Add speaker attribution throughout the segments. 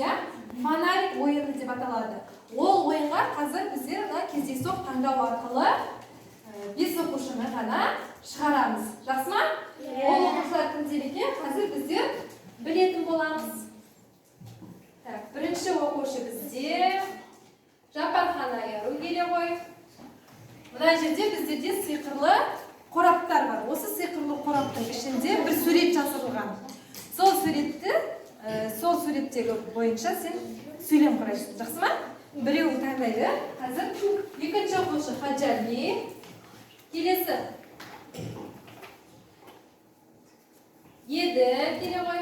Speaker 1: иә? Фонарик ойыны деп аталады. Ол ойынға қазір біздер кездейсоқ таңдау арқылы 5 оқушыны ғана шығарамыз. Жақсы ма? Ол оқушылар кімдер екен? Қазір біздер білетін боламыз. Бірінші оқушы бізде Жапархан Айару келе ғой. Мына жерде біздерде сиқырлы қораптар бар. Осы сиқырлы қораптың ішінде бір сурет жасырылған. Сол суреттегі бойынша сен сөйлем құрайсың. Жақсы ма? Біреуін таңдайды. Қазір екінші оқушы Хаджали. Келесі. Еді келе ғой.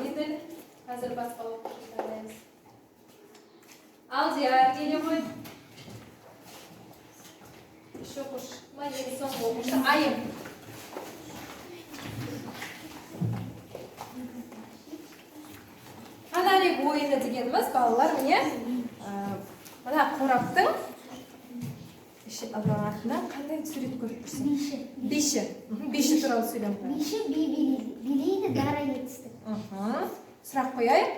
Speaker 1: Еді. Қазір басқа оқушы таңдаймыз. Алдияр келе ғой. Үш оқушы. Ең соңғы оқушы Айым. Фонарик ойыны дегеніміз балалар міне мына қораптың артында қандай сурет көріп тұрсың? Биші. Биші туралы сөйлем қой.
Speaker 2: Биші билейді, дара етісті.
Speaker 1: Сұрақ қояйық.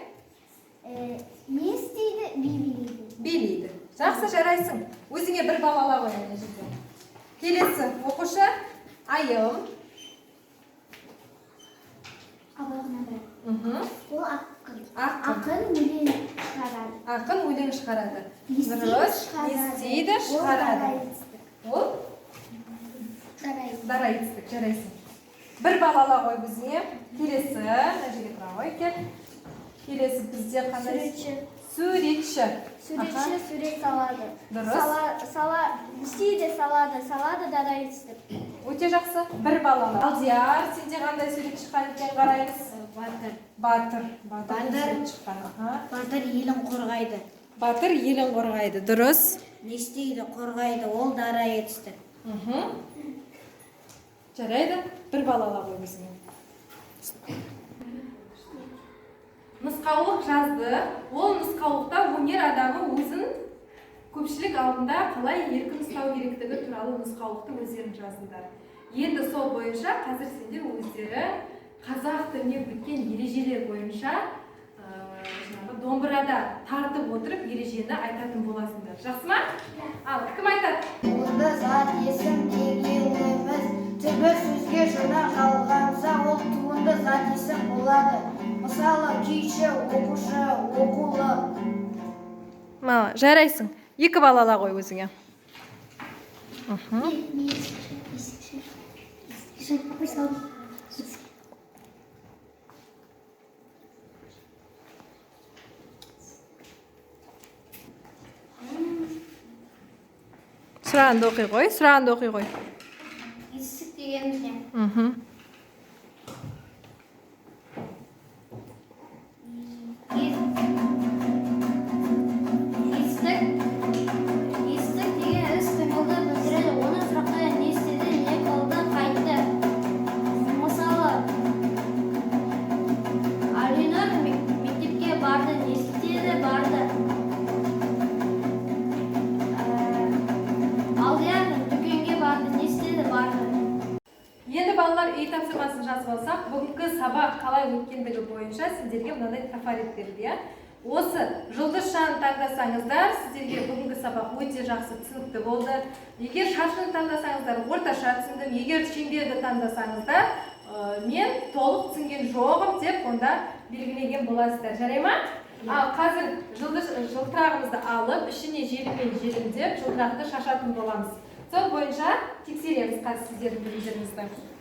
Speaker 2: Не істейді? Билейді.
Speaker 1: Билейді. Жақсы, жарайсың. Өзіңе бір балл ала қой ана жерде. Келесі оқушы Айым.
Speaker 2: Ол ақын. Ақын өлең шығарады.
Speaker 1: Ақын өлең шығарады. Дұрыс. Не істейді? Шығарады. Ол? Дара етістік. Жарайсың. Бір балл ала қой өзіңе. Келесі. Мына жерге тұра ғой, кел. Келесі бізде қандай? Суретші.
Speaker 2: Суретші сурет салады.
Speaker 1: Дұрыс.
Speaker 2: Істейді, салады, дара етістік.
Speaker 1: Өте жақсы. Бір балл ала. Алдияр, сенде қандай сурет шыққан екен қараймыз? Батыр.
Speaker 3: Батыр елін қорғайды.
Speaker 1: Батыр елін қорғайды. Дұрыс.
Speaker 3: Не істейді? Қорғайды. Ол дара етістік.
Speaker 1: Жарайды. Бір балл ала қой өзіңе. Нұсқаулық жазды. Ол нұсқаулықта өнер адамы өзін көпшілік алдында қалай еркін ұстау керектігі туралы нұсқаулықты өздерің жазыңдар. Енді сол бойынша қазір сендер өздері қазақ тіліне біткен ережелер бойынша домбырада тартып отырып ережені айтатын боласыңдар. Жақсы ма? Ал, кім айтады?
Speaker 4: Туынды зат есім дегеніміз түбі сөзге жаңа жалғанса ол туынды зат есім болады. Мысалы, күйші, оқушы, оқулы.
Speaker 1: Жарайсың. 2 балл ала қой өзіңе. Сұрағанды оқи қой.
Speaker 2: Есік дегеніміз не? Есік деген іс қимылды білдіреді. Оны сұрақта не істеді, не қылды, қайтты. Мысалы, Алинар мектепке барды, не істеді, барды. Алдияр дүкенге барды, не істеді, барды.
Speaker 1: Енді балалар үй тапсырмасын жазып алсақ, бүгінгі сабақ қалай өткендігі бойынша сіздерге мынандай трафарет берді. Осы жұлдызшаны таңдасаңыздар, сіздерге бүгінгі сабақ өте жақсы түсінікті болды. Егер шашыны таңдасаңыздар, орташа түсіндім. Егер шеңберді таңдасаңыздар, мен толық түсінген жоғым деп онда белгілеген боласыздар. Жарай ма? Ал қазір жылтырағымызды алып, ішіне желіммен желімдеп, жылтырақты шашатын боламыз. Сол бойынша тексереміз қазір сіздердің білімдеріңізді.